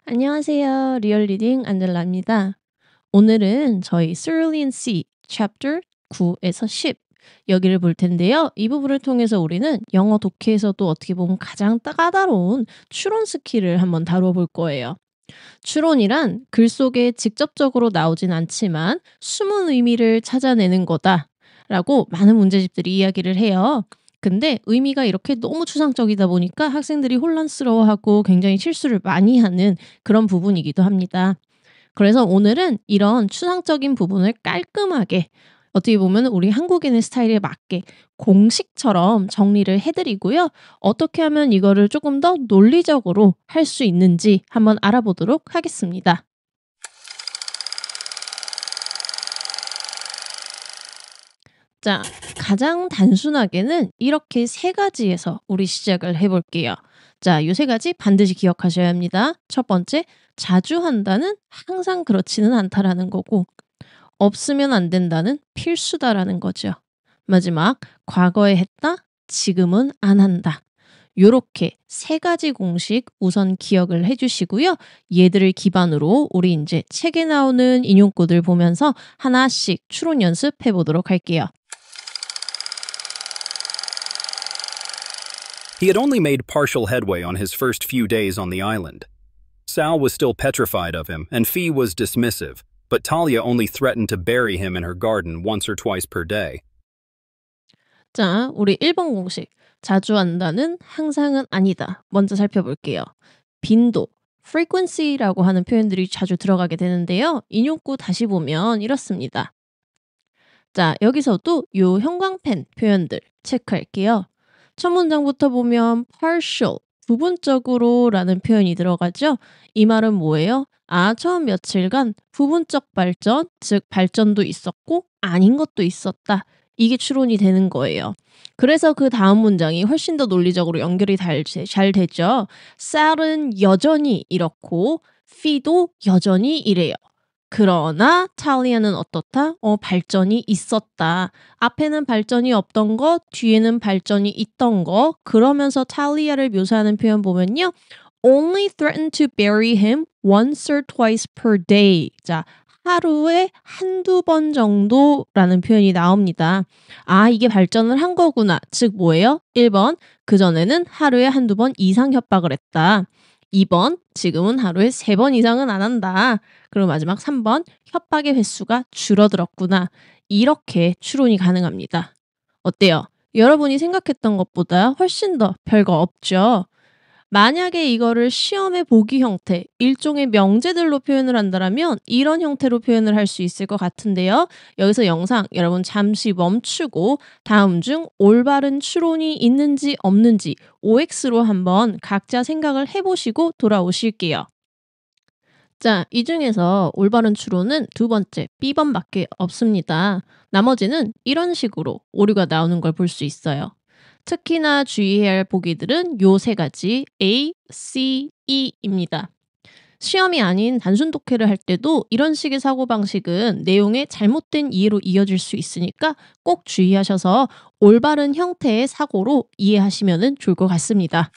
안녕하세요. 리얼 리딩 안젤라입니다. 오늘은 저희 Cerulean Sea Chapter 9에서 10 여기를 볼 텐데요. 이 부분을 통해서 우리는 영어 독해에서도 어떻게 보면 가장 까다로운 추론 스킬을 한번 다뤄볼 거예요. 추론이란 글 속에 직접적으로 나오진 않지만 숨은 의미를 찾아내는 거다라고 많은 문제집들이 이야기를 해요. 근데 의미가 이렇게 너무 추상적이다 보니까 학생들이 혼란스러워하고 굉장히 실수를 많이 하는 그런 부분이기도 합니다. 그래서 오늘은 이런 추상적인 부분을 깔끔하게 어떻게 보면 우리 한국인의 스타일에 맞게 공식처럼 정리를 해드리고요. 어떻게 하면 이거를 조금 더 논리적으로 할 수 있는지 한번 알아보도록 하겠습니다. 자, 가장 단순하게는 이렇게 세 가지에서 우리 시작을 해볼게요. 자, 요 세 가지 반드시 기억하셔야 합니다. 첫 번째, 자주 한다는 항상 그렇지는 않다라는 거고, 없으면 안 된다는 필수다라는 거죠. 마지막, 과거에 했다, 지금은 안 한다. 요렇게 세 가지 공식 우선 기억을 해주시고요. 얘들을 기반으로 우리 이제 책에 나오는 인용구들 보면서 하나씩 추론 연습해 보도록 할게요. He had only made partial headway on his first few days on the island. Sal was still petrified of him, and Fee was dismissive, but Talia only threatened to bury him in her garden once or twice per day. 자, 우리 1번 공식. 자주 한다는 항상은 아니다. 먼저 살펴볼게요. 빈도, frequency라고 하는 표현들이 자주 들어가게 되는데요. 인용구 다시 보면 이렇습니다. 자, 여기서도 요 형광펜 표현들 체크할게요. 첫 문장부터 보면 partial, 부분적으로 라는 표현이 들어가죠. 이 말은 뭐예요? 처음 며칠간 부분적 발전, 즉 발전도 있었고 아닌 것도 있었다. 이게 추론이 되는 거예요. 그래서 그 다음 문장이 훨씬 더 논리적으로 연결이 잘 되죠. Sal은 여전히 이렇고 Fee도 여전히 이래요. 그러나 탈리아는 어떻다? 발전이 있었다. 앞에는 발전이 없던 것, 뒤에는 발전이 있던 것. 그러면서 탈리아를 묘사하는 표현 보면요. Only threatened to bury him once or twice per day. 자, 하루에 한두 번 정도라는 표현이 나옵니다. 이게 발전을 한 거구나. 즉 뭐예요? 1번, 그전에는 하루에 한두 번 이상 협박을 했다. 2번, 지금은 하루에 3번 이상은 안 한다. 그리고 마지막 3번, 협박의 횟수가 줄어들었구나. 이렇게 추론이 가능합니다. 어때요? 여러분이 생각했던 것보다 훨씬 더 별거 없죠? 만약에 이거를 시험의 보기 형태, 일종의 명제들로 표현을 한다면 이런 형태로 표현을 할 수 있을 것 같은데요. 여기서 영상 여러분 잠시 멈추고 다음 중 올바른 추론이 있는지 없는지 OX로 한번 각자 생각을 해보시고 돌아오실게요. 자, 이 중에서 올바른 추론은 두 번째, B번밖에 없습니다. 나머지는 이런 식으로 오류가 나오는 걸 볼 수 있어요. 특히나 주의해야 할 보기들은 요 세 가지 A, C, E입니다. 시험이 아닌 단순 독해를 할 때도 이런 식의 사고방식은 내용의 잘못된 이해로 이어질 수 있으니까 꼭 주의하셔서 올바른 형태의 사고로 이해하시면 좋을 것 같습니다.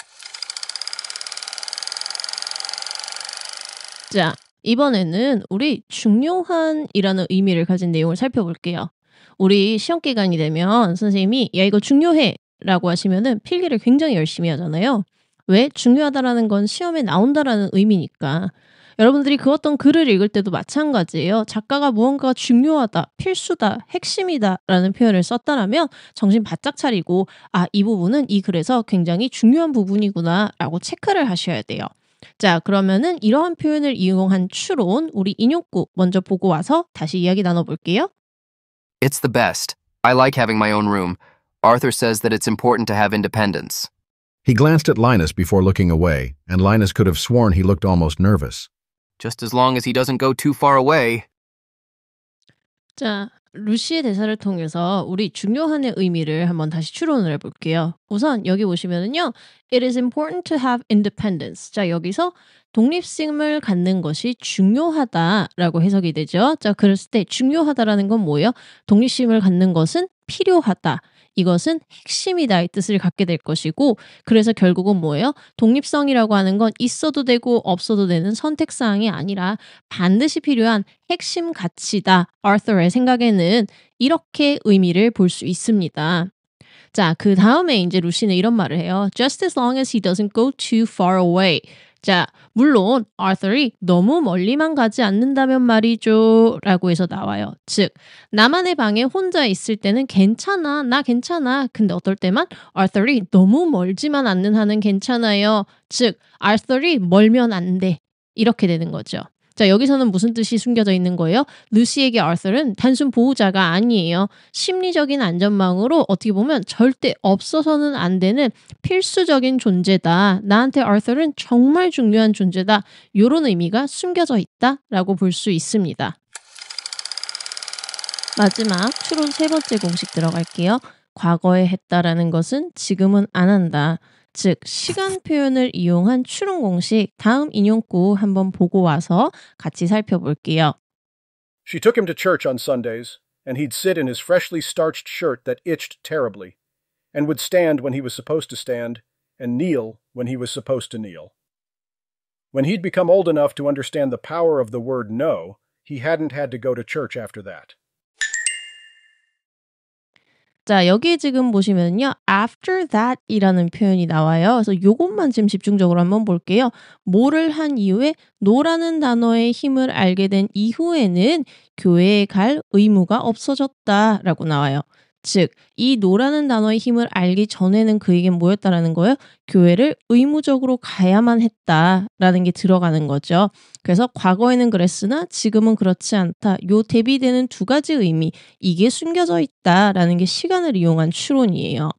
자, 이번에는 우리 중요한이라는 의미를 가진 내용을 살펴볼게요. 우리 시험 기간이 되면 선생님이 야 이거 중요해 라고 하시면은 필기를 굉장히 열심히 하잖아요. 왜? 중요하다라는 건 시험에 나온다라는 의미니까. 여러분들이 그 어떤 글을 읽을 때도 마찬가지예요. 작가가 무언가가 중요하다, 필수다, 핵심이다 라는 표현을 썼다라면 정신 바짝 차리고 이 부분은 이 글에서 굉장히 중요한 부분이구나 라고 체크를 하셔야 돼요. 자, 그러면은 이러한 표현을 이용한 추론, 우리 인용구 먼저 보고 와서 다시 이야기 나눠볼게요. It's the best. I like having my own room. Arthur says that it's important to have independence. He glanced at Linus before looking away, and Linus could have sworn he looked almost nervous. Just as long as he doesn't go too far away. 자, 루시의 대사를 통해서 우리 중요한의 의미를 한번 다시 추론을 해볼게요. 우선 여기 보시면은요. It is important to have independence. 자, 여기서 독립심을 갖는 것이 중요하다라고 해석이 되죠. 자, 그랬을 때 중요하다라는 건 뭐예요? 독립심을 갖는 것은 필요하다. 이것은 핵심이다 이 뜻을 갖게 될 것이고 그래서 결국은 뭐예요? 독립성이라고 하는 건 있어도 되고 없어도 되는 선택사항이 아니라 반드시 필요한 핵심 가치다. Arthur의 생각에는 이렇게 의미를 볼 수 있습니다. 자, 그 다음에 이제 루시는 이런 말을 해요. Just as long as he doesn't go too far away. 자, 물론 Arthur이 너무 멀리만 가지 않는다면 말이죠 라고 해서 나와요. 즉, 나만의 방에 혼자 있을 때는 괜찮아, 나 괜찮아. 근데 어떨 때만 Arthur이 너무 멀지만 않는 한은 괜찮아요. 즉, Arthur이 멀면 안 돼. 이렇게 되는 거죠. 자, 여기서는 무슨 뜻이 숨겨져 있는 거예요? 루시에게 Arthur은 단순 보호자가 아니에요. 심리적인 안전망으로 어떻게 보면 절대 없어서는 안 되는 필수적인 존재다. 나한테 Arthur은 정말 중요한 존재다. 이런 의미가 숨겨져 있다라고 볼 수 있습니다. 마지막 추론 세 번째 공식 들어갈게요. 과거에 했다라는 것은 지금은 안 한다. 즉 시간 표현을 이용한 추론 공식 다음 인용구 한번 보고 와서 같이 살펴볼게요. She took him to church on Sundays, and he'd sit in his freshly starched shirt that itched terribly, and would stand when he was supposed to stand, and kneel when he was supposed to kneel. When he'd become old enough to understand the power of the word no, he hadn't had to go to church after that. 자, 여기 지금 보시면요. after that 이라는 표현이 나와요. 그래서 요것만 지금 집중적으로 한번 볼게요. 뭐를 한 이후에 노라는 단어의 힘을 알게 된 이후에는 교회에 갈 의무가 없어졌다라고 나와요. 즉, 이 노라는 단어의 힘을 알기 전에는 그에겐 뭐였다라는 거예요? 교회를 의무적으로 가야만 했다라는 게 들어가는 거죠. 그래서 과거에는 그랬으나 지금은 그렇지 않다. 요 대비되는 두 가지 의미, 이게 숨겨져 있다라는 게 시간을 이용한 추론이에요.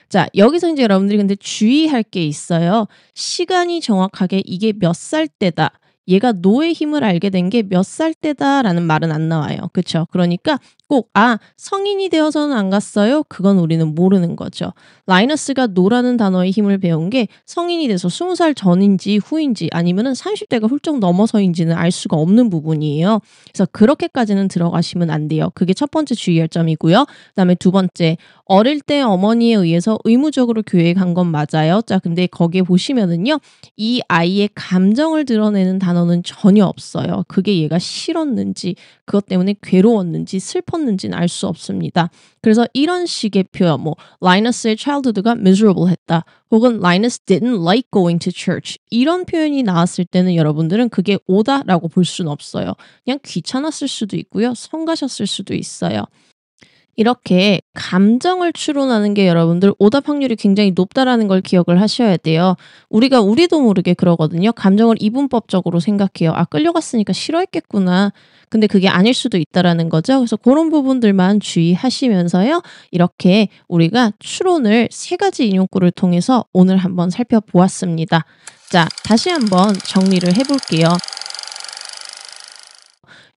자, 여기서 이제 여러분들이 근데 주의할 게 있어요. 시간이 정확하게 이게 몇 살 때다. 얘가 노의 힘을 알게 된 게 몇 살 때다라는 말은 안 나와요. 그렇죠? 그러니까 꼭 성인이 되어서는 안 갔어요? 그건 우리는 모르는 거죠. 라이너스가 노라는 단어의 힘을 배운 게 성인이 돼서 20살 전인지 후인지 아니면은 30대가 훌쩍 넘어서인지는 알 수가 없는 부분이에요. 그래서 그렇게까지는 들어가시면 안 돼요. 그게 첫 번째 주의할 점이고요. 그다음에 두 번째, 어릴 때 어머니에 의해서 의무적으로 교회에 간 건 맞아요. 자, 근데 거기에 보시면은요. 이 아이의 감정을 드러내는 단어는 전혀 없어요. 그게 얘가 싫었는지 그것 때문에 괴로웠는지 슬펐는지는 알 수 없습니다. 그래서 이런 식의 표현, 라이너스의 childhood가 miserable 했다. 혹은 Linus didn't like going to church. 이런 표현이 나왔을 때는 여러분들은 그게 오다라고 볼 수는 없어요. 그냥 귀찮았을 수도 있고요. 성가셨을 수도 있어요. 이렇게 감정을 추론하는 게 여러분들 오답 확률이 굉장히 높다라는 걸 기억을 하셔야 돼요. 우리도 모르게 그러거든요. 감정을 이분법적으로 생각해요. 끌려갔으니까 싫어했겠구나. 근데 그게 아닐 수도 있다라는 거죠. 그래서 그런 부분들만 주의하시면서요. 이렇게 우리가 추론을 세 가지 인용구를 통해서 오늘 한번 살펴보았습니다. 자, 다시 한번 정리를 해볼게요.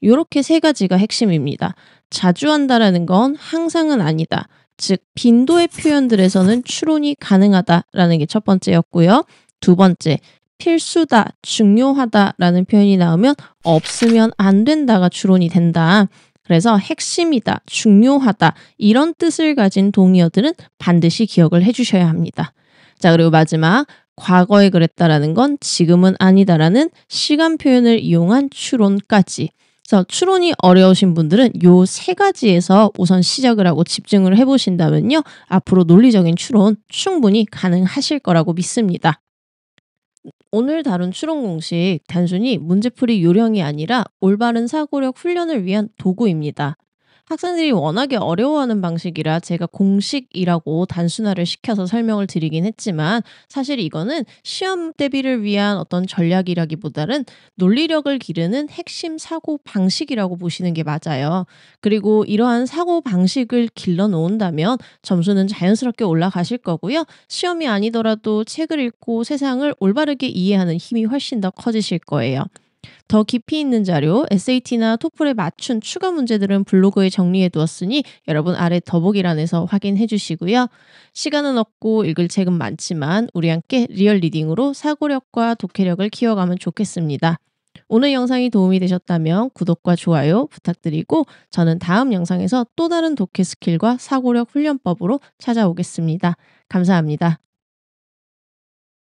이렇게 세 가지가 핵심입니다. 자주 한다라는 건 항상은 아니다. 즉 빈도의 표현들에서는 추론이 가능하다라는 게 첫 번째였고요. 두 번째, 필수다, 중요하다라는 표현이 나오면 없으면 안 된다가 추론이 된다. 그래서 핵심이다, 중요하다 이런 뜻을 가진 동의어들은 반드시 기억을 해주셔야 합니다. 자, 그리고 마지막, 과거에 그랬다라는 건 지금은 아니다라는 시간 표현을 이용한 추론까지. 그래서 추론이 어려우신 분들은 요 세 가지에서 우선 시작을 하고 집중을 해보신다면요. 앞으로 논리적인 추론 충분히 가능하실 거라고 믿습니다. 오늘 다룬 추론 공식 단순히 문제풀이 요령이 아니라 올바른 사고력 훈련을 위한 도구입니다. 학생들이 워낙에 어려워하는 방식이라 제가 공식이라고 단순화를 시켜서 설명을 드리긴 했지만 사실 이거는 시험 대비를 위한 어떤 전략이라기보다는 논리력을 기르는 핵심 사고 방식이라고 보시는 게 맞아요. 그리고 이러한 사고 방식을 길러 놓은다면 점수는 자연스럽게 올라가실 거고요. 시험이 아니더라도 책을 읽고 세상을 올바르게 이해하는 힘이 훨씬 더 커지실 거예요. 더 깊이 있는 자료, SAT나 토플에 맞춘 추가 문제들은 블로그에 정리해 두었으니 여러분 아래 더보기란에서 확인해 주시고요. 시간은 없고 읽을 책은 많지만 우리 함께 리얼 리딩으로 사고력과 독해력을 키워가면 좋겠습니다. 오늘 영상이 도움이 되셨다면 구독과 좋아요 부탁드리고 저는 다음 영상에서 또 다른 독해 스킬과 사고력 훈련법으로 찾아오겠습니다. 감사합니다.